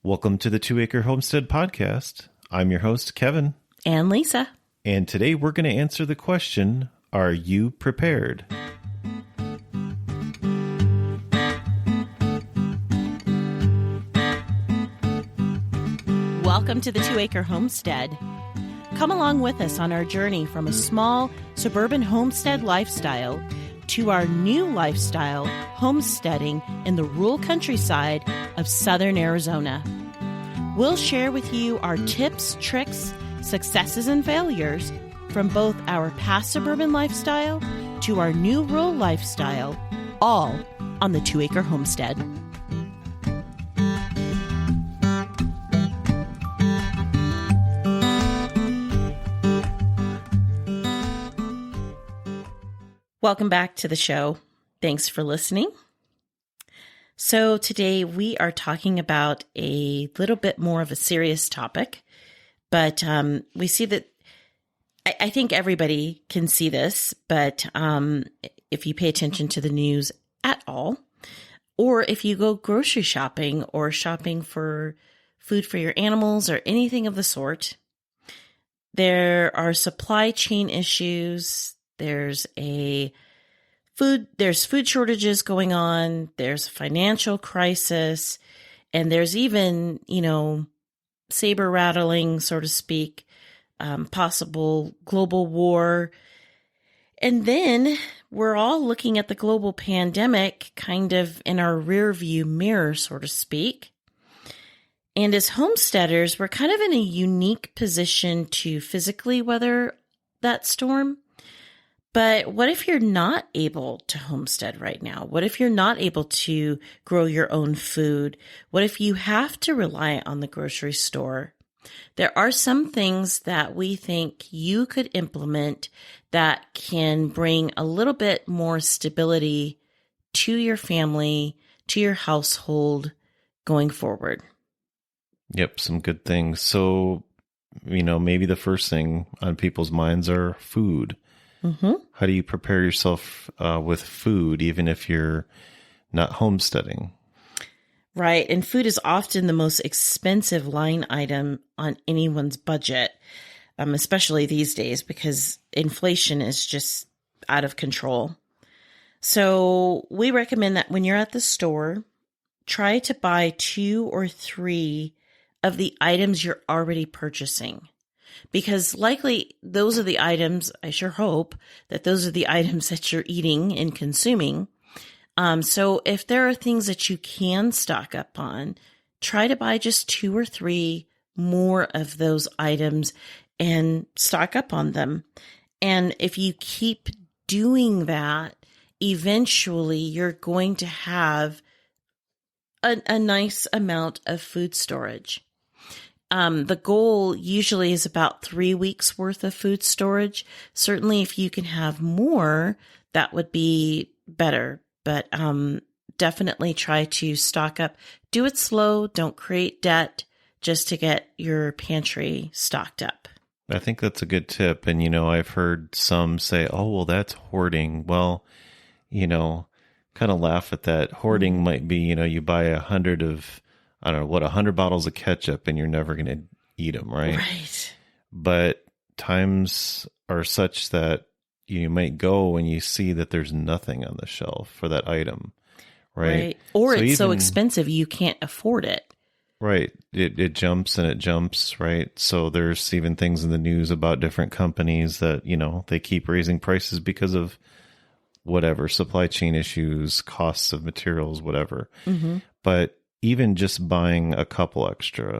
Welcome to the 2 Acre Homestead Podcast. I'm your host, Kevin. And Lisa. And today we're going to answer the question, are you prepared? Welcome to the 2 Acre Homestead. Come along with us on our journey from a small suburban homestead lifestyle to our new lifestyle, homesteading in the rural countryside of southern Arizona. We'll share with you our tips, tricks, successes, and failures from both our past suburban lifestyle to our new rural lifestyle, all on the 2 Acre Homestead. Welcome back to the show. Thanks for listening. So today we are talking about a little bit more of a serious topic, but we see that I think everybody can see this, but if you pay attention to the news at all, or if you go grocery shopping or shopping for food for your animals or anything of the sort, there are supply chain issues. There's food shortages going on. There's a financial crisis, and there's even, saber rattling, so to speak, possible global war. And then we're all looking at the global pandemic kind of in our rear view mirror, so to speak. And as homesteaders, we're kind of in a unique position to physically weather that storm. But what if you're not able to homestead right now? What if you're not able to grow your own food? What if you have to rely on the grocery store? There are some things that we think you could implement that can bring a little bit more stability to your family, to your household going forward. Yep, some good things. So, maybe the first thing on people's minds are food. Mm-hmm. How do you prepare yourself with food, even if you're not homesteading? Right. And food is often the most expensive line item on anyone's budget, especially these days because inflation is just out of control. So we recommend that when you're at the store, try to buy 2 or 3 of the items you're already purchasing. Because likely those are the items, I sure hope, that those are the items that you're eating and consuming. So if there are things that you can stock up on, try to buy just 2 or 3 more of those items and stock up on them. And if you keep doing that, eventually you're going to have a nice amount of food storage. The goal usually is about 3 weeks worth of food storage. Certainly if you can have more, that would be better, but definitely try to stock up. Do it slow. Don't create debt just to get your pantry stocked up. I think that's a good tip. And, I've heard some say, oh, well, that's hoarding. Well, kind of laugh at that. Hoarding might be, you buy 100 of 100 bottles of ketchup and you're never going to eat them, right? Right. But times are such that you might go and you see that there's nothing on the shelf for that item, right? Or it's so expensive you can't afford it. Right. It jumps and it jumps, right? So there's even things in the news about different companies that, they keep raising prices because of whatever, supply chain issues, costs of materials, whatever. Mm-hmm. But even just buying a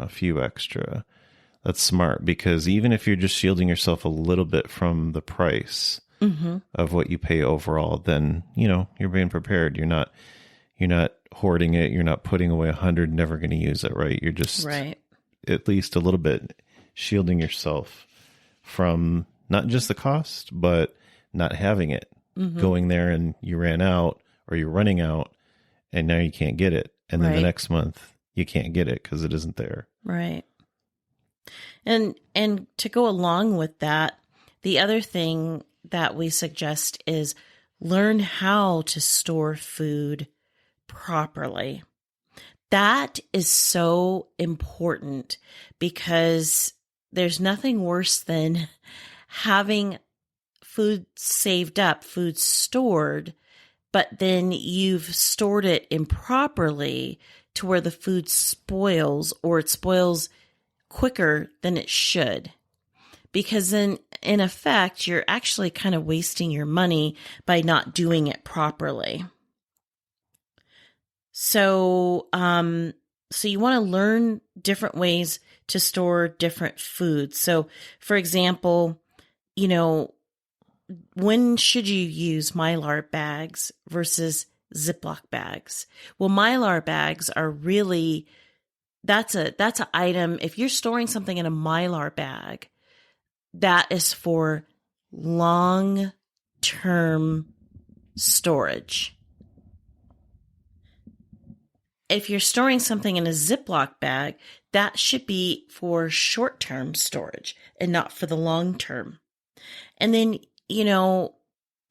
few extra, that's smart, because even if you're just shielding yourself a little bit from the price of what you pay overall, then, you're being prepared. You're not hoarding it. You're not putting away 100, never going to use it, right? You're just at least a little bit shielding yourself from not just the cost, but not having it. Going there and you ran out or you're running out and now you can't get it. And then the next month you can't get it because it isn't there. Right. And to go along with that, the other thing that we suggest is learn how to store food properly. That is so important because there's nothing worse than having food saved up, food stored, but then you've stored it improperly to where the food spoils, or it spoils quicker than it should. Because then, in effect, you're actually kind of wasting your money by not doing it properly. So you want to learn different ways to store different foods. So, for example, when should you use Mylar bags versus Ziploc bags? Well, Mylar bags are really, that's an item. If you're storing something in a Mylar bag, that is for long-term storage. If you're storing something in a Ziploc bag, that should be for short-term storage and not for the long-term. And then,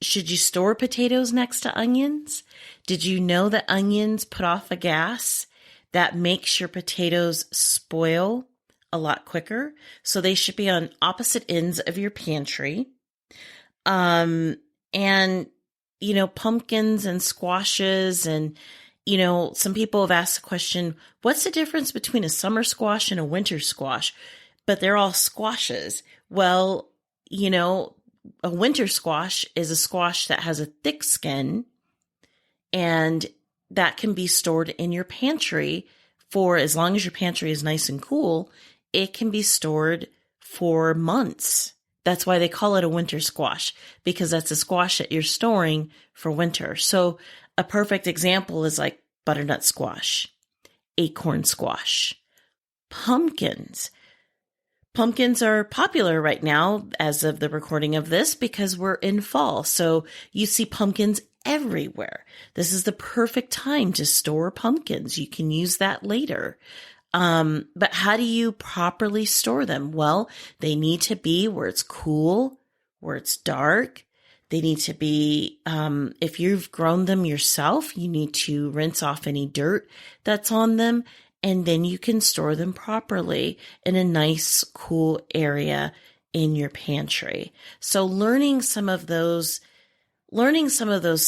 should you store potatoes next to onions? Did you know that onions put off a gas that makes your potatoes spoil a lot quicker? So they should be on opposite ends of your pantry. And, pumpkins and squashes and some people have asked the question, what's the difference between a summer squash and a winter squash? But they're all squashes. Well, a winter squash is a squash that has a thick skin, and that can be stored in your pantry for as long as your pantry is nice and cool. It can be stored for months. That's why they call it a winter squash, because that's a squash that you're storing for winter. So a perfect example is like butternut squash, acorn squash, pumpkins. Pumpkins are popular right now as of the recording of this because we're in fall. So you see pumpkins everywhere. This is the perfect time to store pumpkins. You can use that later. But how do you properly store them? Well, they need to be where it's cool, where it's dark. They need to be, if you've grown them yourself, you need to rinse off any dirt that's on them, and then you can store them properly in a nice, cool area in your pantry. So learning some of those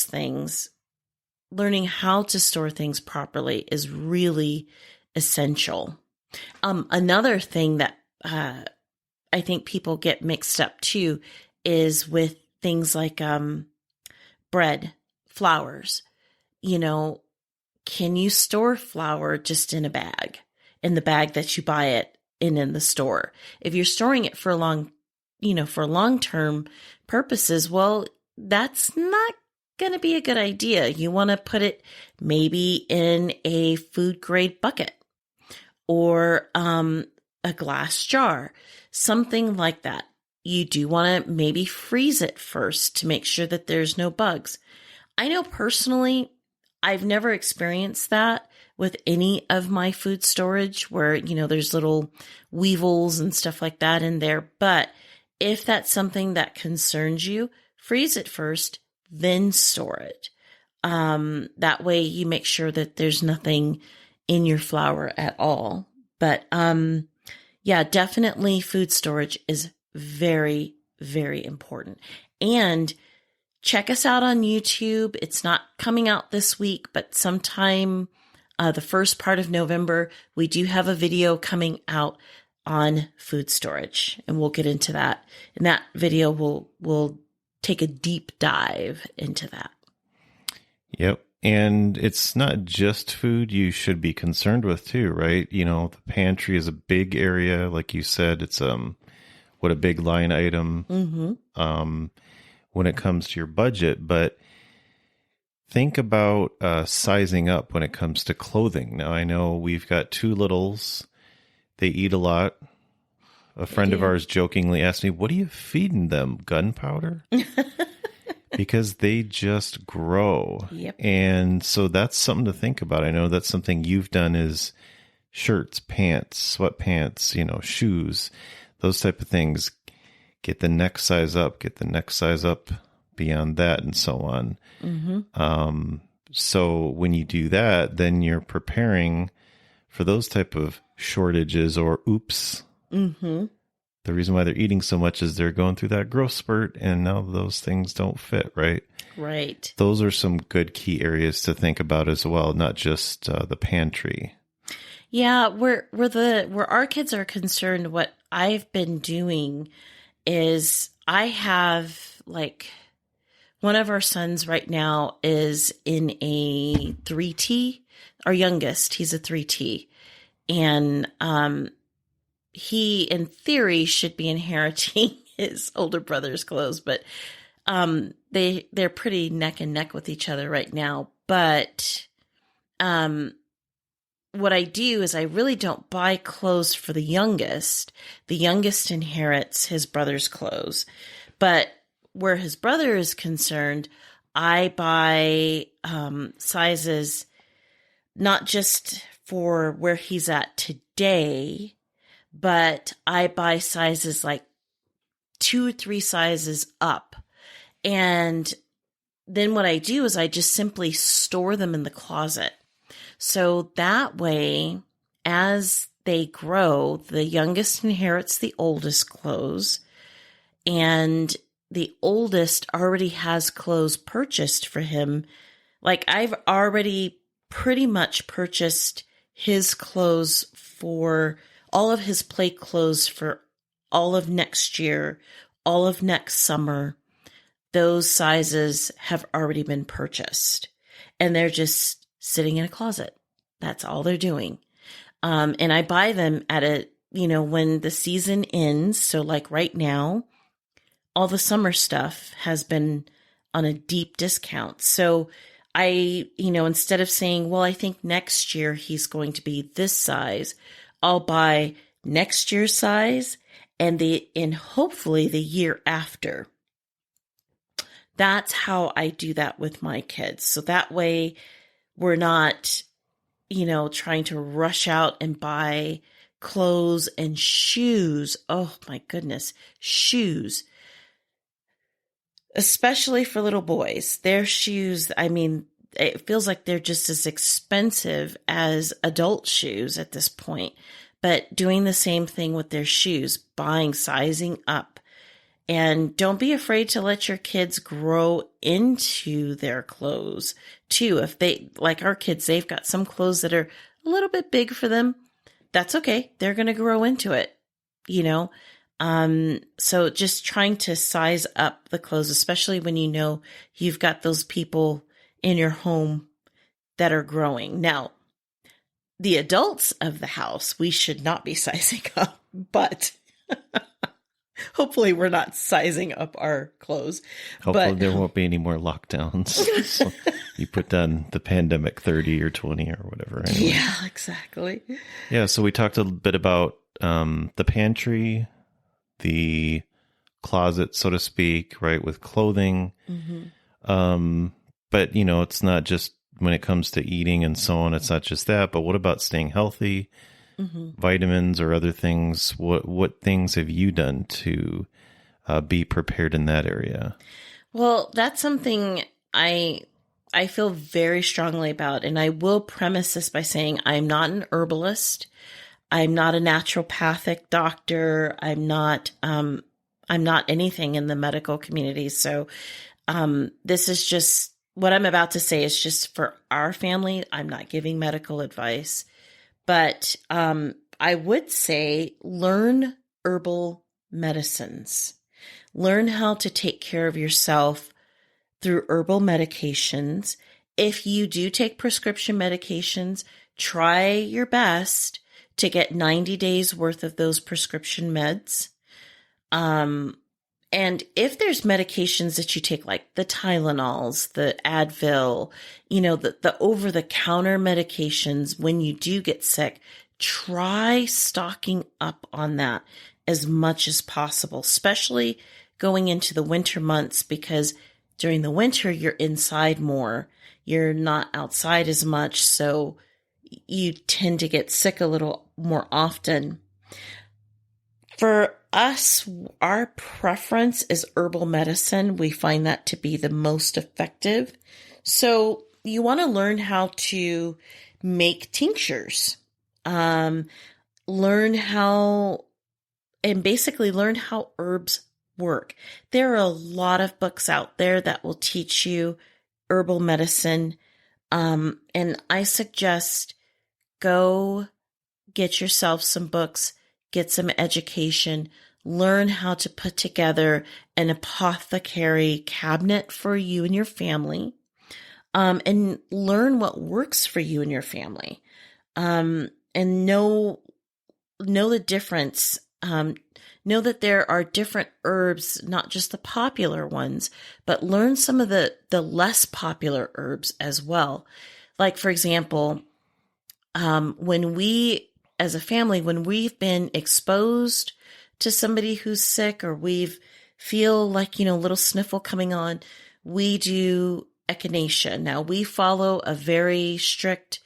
things, learning how to store things properly is really essential. Another thing that I think people get mixed up too is with things like bread, flours. Can you store flour just in a bag, in the bag that you buy it in the store? If you're storing it for long-term purposes, well, that's not going to be a good idea. You want to put it maybe in a food grade bucket or a glass jar, something like that. You do want to maybe freeze it first to make sure that there's no bugs. I know personally, I've never experienced that with any of my food storage where, there's little weevils and stuff like that in there. But if that's something that concerns you, freeze it first, then store it. That way you make sure that there's nothing in your flour at all. But yeah, definitely food storage is very, very important. And check us out on YouTube. It's not coming out this week, but sometime the first part of November, we do have a video coming out on food storage, and we'll get into that. In that video, we'll take a deep dive into that. Yep. And it's not just food you should be concerned with too, right? The pantry is a big area. Like you said, it's what a big line item when it comes to your budget. But think about sizing up when it comes to clothing. Now, I know we've got two littles. They eat a lot. A friend of ours jokingly asked me, what are you feeding them? Gunpowder? Because they just grow. Yep. And so that's something to think about. I know that's something you've done is shirts, pants, sweatpants, shoes, those type of things. Get the next size up, beyond that, and so on. So when you do that, then you're preparing for those type of shortages or oops. Mm-hmm. The reason why they're eating so much is they're going through that growth spurt, and now those things don't fit, right? Right. Those are some good key areas to think about as well, not just the pantry. Yeah, where our kids are concerned, what I've been doing is I have like one of our sons right now is in a 3T. Our youngest, he's a 3T. And he, in theory, should be inheriting his older brother's clothes, but they're pretty neck and neck with each other right now. But what I do is I really don't buy clothes for the youngest. The youngest inherits his brother's clothes. But where his brother is concerned, I buy sizes not just for where he's at today, but I buy sizes like 2 or 3 sizes up. And then what I do is I just simply store them in the closet. So that way, as they grow, the youngest inherits the oldest clothes, and the oldest already has clothes purchased for him. Like I've already pretty much purchased his clothes for all of his play clothes for all of next year, all of next summer. Those sizes have already been purchased, and they're just sitting in a closet. That's all they're doing. And I buy them at when the season ends. So like right now, all the summer stuff has been on a deep discount. So I, instead of saying, well, I think next year he's going to be this size, I'll buy next year's size and hopefully the year after. That's how I do that with my kids. So that way we're not, trying to rush out and buy clothes and shoes. Oh my goodness, shoes. Especially for little boys. Their shoes, it feels like they're just as expensive as adult shoes at this point. But doing the same thing with their shoes, sizing up. And don't be afraid to let your kids grow into their clothes too. If they, like our kids, they've got some clothes that are a little bit big for them. That's okay. They're going to grow into it, So just trying to size up the clothes, especially when you've got those people in your home that are growing. Now, the adults of the house, we should not be sizing up, but hopefully we're not sizing up our clothes. Hopefully there won't be any more lockdowns. So you put down the pandemic 30 or 20 or whatever. Anyway. Yeah, exactly. Yeah, so we talked a bit about the pantry, the closet, so to speak, right, with clothing. Mm-hmm. But, it's not just when it comes to eating and so on, it's not just that. But what about staying healthy? Mm-hmm. Vitamins or other things? What things have you done to be prepared in that area? Well, that's something I feel very strongly about, and I will premise this by saying I'm not an herbalist. I'm not a naturopathic doctor. I'm not anything in the medical community. So this is just what I'm about to say is just for our family. I'm not giving medical advice. But I would say learn herbal medicines. Learn how to take care of yourself through herbal medications. If you do take prescription medications, try your best to get 90 days worth of those prescription meds. And if there's medications that you take, like the Tylenols, the Advil, the over-the-counter medications, when you do get sick, try stocking up on that as much as possible, especially going into the winter months, because during the winter, you're inside more. You're not outside as much, so you tend to get sick a little more often. For us, our preference is herbal medicine. We find that to be the most effective. So you want to learn how to make tinctures. Um, learn how, and basically learn how herbs work. There are a lot of books out there that will teach you herbal medicine. And I suggest go get yourself some books, get some education, learn how to put together an apothecary cabinet for you and your family, and learn what works for you and your family, and know the difference. Know that there are different herbs, not just the popular ones, but learn some of the less popular herbs as well. Like, for example, when we, as a family, when we've been exposed to somebody who's sick, or feel like, a little sniffle coming on, we do echinacea. Now, we follow a very strict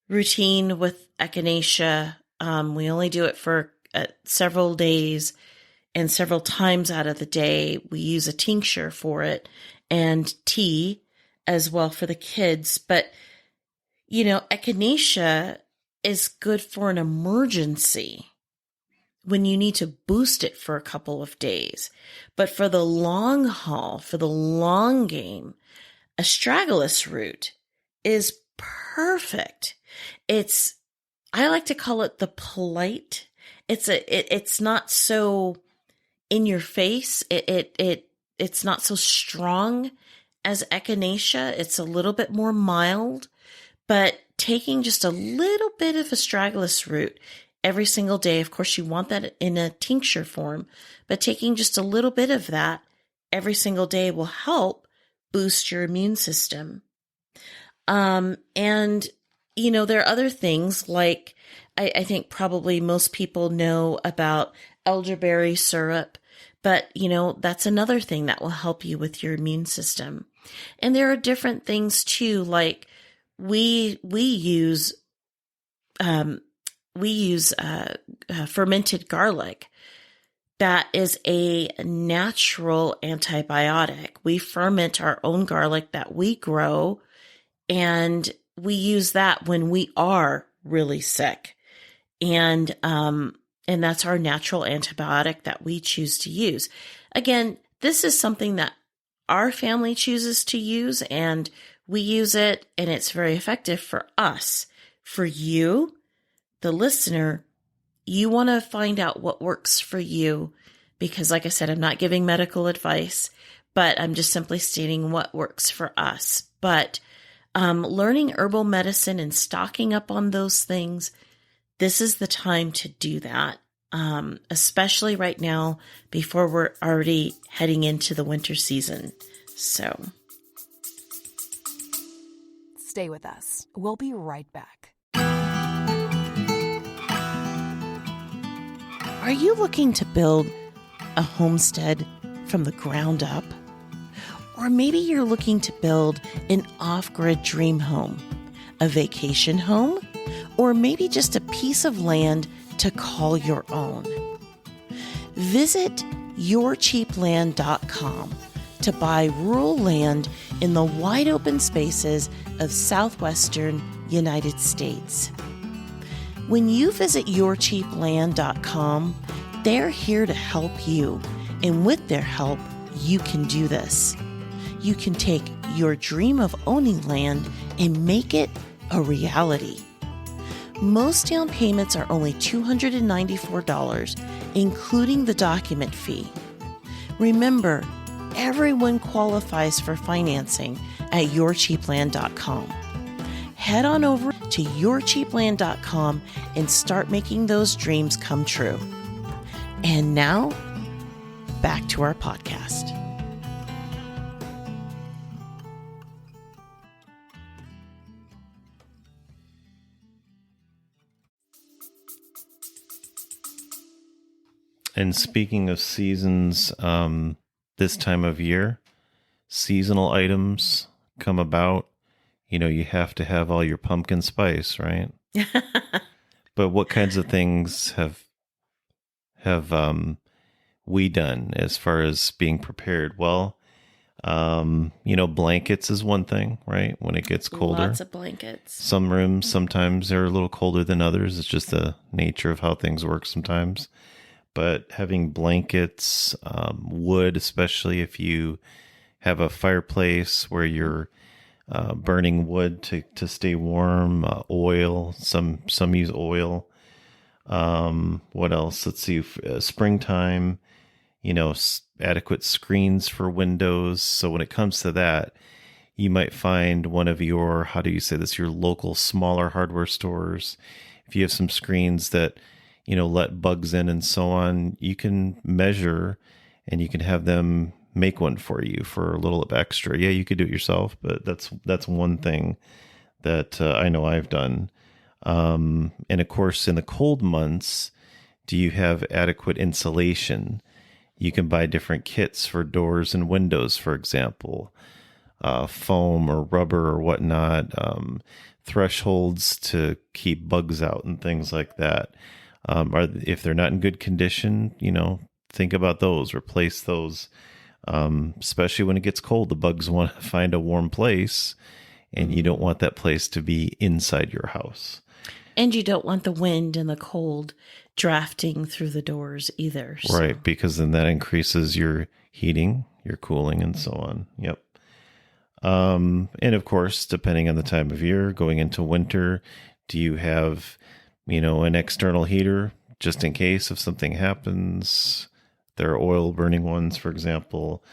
routine with echinacea. We only do it for several days, and several times out of the day. We use a tincture for it and tea as well for the kids. But, echinacea is good for an emergency when you need to boost it for a couple of days. But for the long haul, for the long game, astragalus root is perfect. I like to call it the polite. It's not so in your face. It's not so strong as echinacea. It's a little bit more mild, but taking just a little bit of astragalus root every single day. Of course, you want that in a tincture form, but taking just a little bit of that every single day will help boost your immune system. And there are other things like, I think probably most people know about elderberry syrup, but that's another thing that will help you with your immune system. And there are different things too, like we use fermented garlic. That is a natural antibiotic. We ferment our own garlic that we grow, and we use that when we are really sick. And that's our natural antibiotic that we choose to use. Again, this is something that our family chooses to use, and we use it, and it's very effective for us. For you, the listener, you want to find out what works for you, because like I said, I'm not giving medical advice, but I'm just simply stating what works for us. But learning herbal medicine and stocking up on those things, this is the time to do that, especially right now before we're already heading into the winter season. So stay with us. We'll be right back. Are you looking to build a homestead from the ground up? Or maybe you're looking to build an off-grid dream home, a vacation home, or maybe just a piece of land to call your own. Visit yourcheapland.com to buy rural land in the wide open spaces of southwestern United States. When you visit yourcheapland.com, they're here to help you, and with their help, you can do this. You can take your dream of owning land and make it a reality. Most down payments are only $294, including the document fee. Remember, everyone qualifies for financing at yourcheapland.com. Head on over to yourcheapland.com and start making those dreams come true. And now, back to our podcast. And speaking of seasons, this time of year, seasonal items come about. You have to have all your pumpkin spice, right? But what kinds of things have we done as far as being prepared? Well, Blankets is one thing, right? When it gets colder. Lots of blankets. Some rooms, sometimes they're a little colder than others. It's just the nature of how things work sometimes. But having blankets, wood, especially if you have a fireplace where you're burning wood to stay warm, oil, some use oil. What else? Let's see, springtime, adequate screens for windows. So when it comes to that, you might find one of your, how do you say this, your local smaller hardware stores. If you have some screens that, let bugs in and so on, you can measure and you can have them make one for you for a little extra. Yeah, you could do it yourself, but that's one thing that I know I've done. And of course, in the cold months, do you have adequate insulation? You can buy different kits for doors and windows, for example, foam or rubber or whatnot, thresholds to keep bugs out and things like that. If they're not in good condition, think about those, replace those. Especially when it gets cold, the bugs want to find a warm place, and you don't want that place to be inside your house. And you don't want the wind and the cold drafting through the doors either. So. Right, because then that increases your heating, your cooling, and so on. Yep. And of course, depending on the time of year, going into winter, do you have, an external heater just in case if something happens? There are oil burning ones, for example.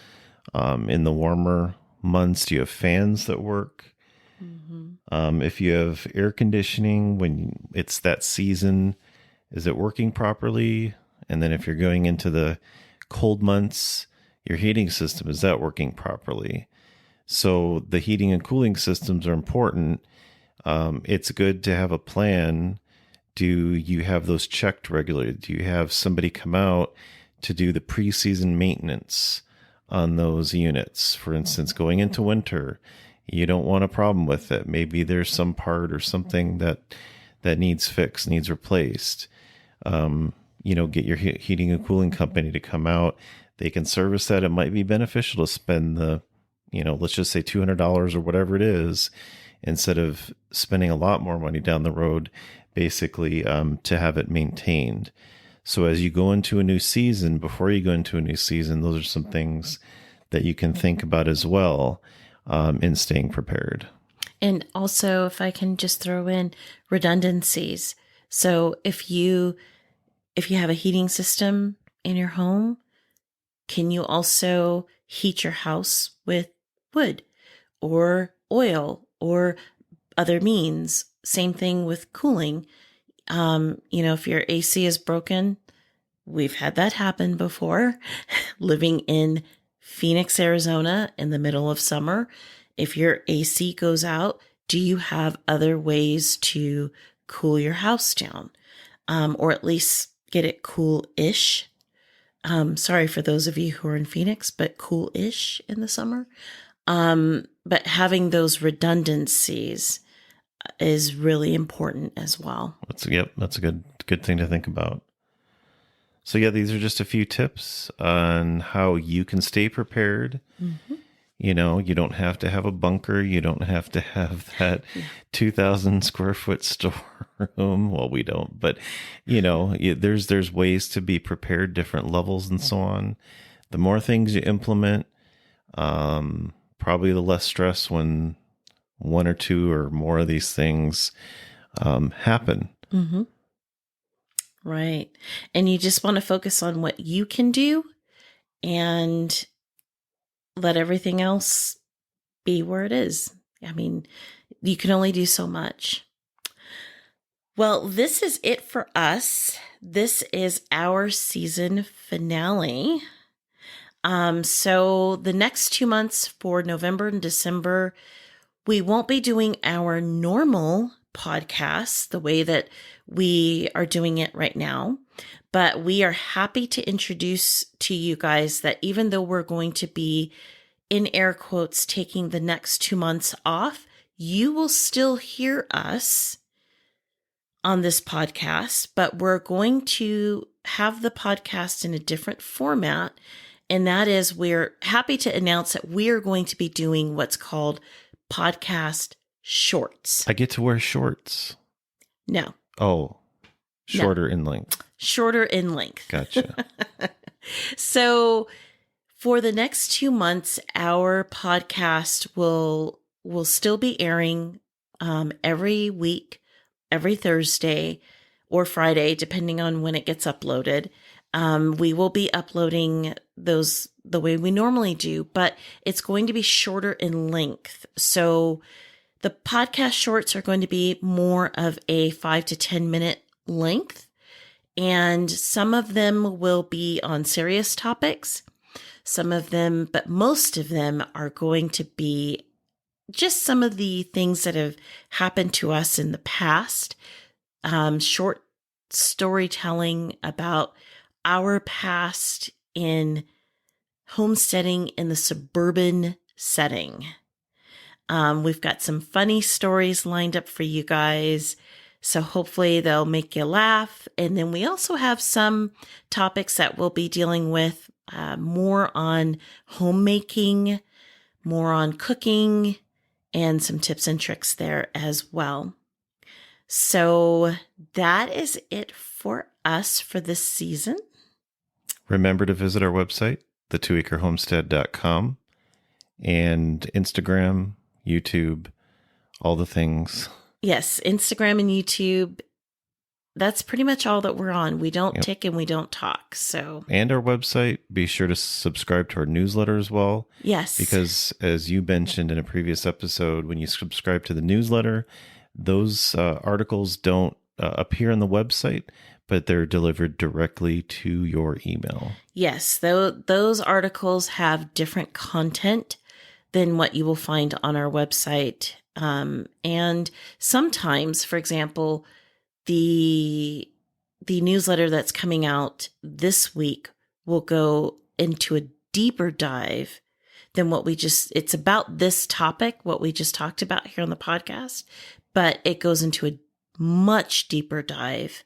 In the warmer months, do you have fans that work? Mm-hmm. If you have air conditioning, when it's that season, is it working properly? And then if you're going into the cold months, your heating system, is that working properly? So the heating and cooling systems are important. It's good to have a plan. Do you have those checked regularly? Do you have somebody come out to do the pre-season maintenance on those units? For instance, going into winter, you don't want a problem with it. Maybe there's some part or something that needs fixed, needs replaced. Get your heating and cooling company to come out. They can service that. It might be beneficial to spend the, let's just say $200 or whatever it is, instead of spending a lot more money down the road, basically, to have it maintained. So as you go into a new season, before you go into a new season, those are some things that you can think about as well, in staying prepared. And also, if I can just throw in redundancies. So if you have a heating system in your home, can you also heat your house with wood or oil or other means? Same thing with cooling. If your AC is broken, we've had that happen before. Living in Phoenix, Arizona in the middle of summer, if your AC goes out, do you have other ways to cool your house down? Or at least get it cool-ish? Sorry for those of you who are in Phoenix, but cool-ish in the summer. But having those redundancies is really important as well. That's a good thing to think about. So yeah, these are just a few tips on how you can stay prepared. Mm-hmm. You don't have to have a bunker. You don't have to have that 2,000 square foot storeroom. Well, we don't, but there's ways to be prepared, different levels and so on. The more things you implement, probably the less stress when one or two or more of these things happen. Mm-hmm. Right. And you just want to focus on what you can do and let everything else be where it is. I mean, you can only do so much. Well, this is it for us. This is our season finale. So the next 2 months for November and December, we won't be doing our normal podcasts the way that we are doing it right now, but we are happy to introduce to you guys that even though we're going to be, in air quotes, taking the next 2 months off, you will still hear us on this podcast, but we're going to have the podcast in a different format, And that is, we're happy to announce that we're going to be doing what's called podcast shorts. I get to wear shorts. No. Oh, shorter in length. Shorter in length. Gotcha. So for the next 2 months, our podcast will still be airing every week, every Thursday or Friday, depending on when it gets uploaded. We will be uploading those the way we normally do, but it's going to be shorter in length. So the podcast shorts are going to be more of a 5 to 10 minute length, and some of them will be on serious topics. Some of them, but most of them are going to be just some of the things that have happened to us in the past. Short storytelling about our past in homesteading in the suburban setting. We've got some funny stories lined up for you guys, so hopefully they'll make you laugh. And then we also have some topics that we'll be dealing with, more on homemaking, more on cooking, and some tips and tricks there as well. So that is it for us for this season. Remember to visit our website, the2acrehomestead.com, and Instagram, YouTube, all the things. Yes, Instagram and YouTube. That's pretty much all that we're on. We don't tick and we don't talk. So, and our website. Be sure to subscribe to our newsletter as well. Yes. Because as you mentioned in a previous episode, when you subscribe to the newsletter, those articles don't appear on the website, but they're delivered directly to your email. Yes, those articles have different content than what you will find on our website. And sometimes, for example, the newsletter that's coming out this week will go into a deeper dive than it's about this topic, what we just talked about here on the podcast, but it goes into a much deeper dive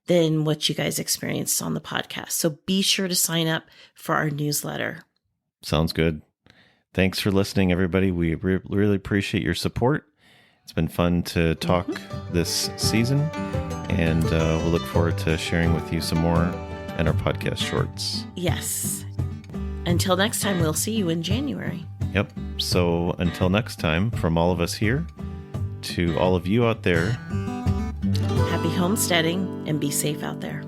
than what you guys experienced on the podcast. So be sure to sign up for our newsletter. Sounds good. Thanks for listening, everybody. We really appreciate your support. It's been fun to talk this season, and we'll look forward to sharing with you some more in our podcast shorts. Yes. Until next time, we'll see you in January. Yep. So until next time, from all of us here to all of you out there, happy homesteading and be safe out there.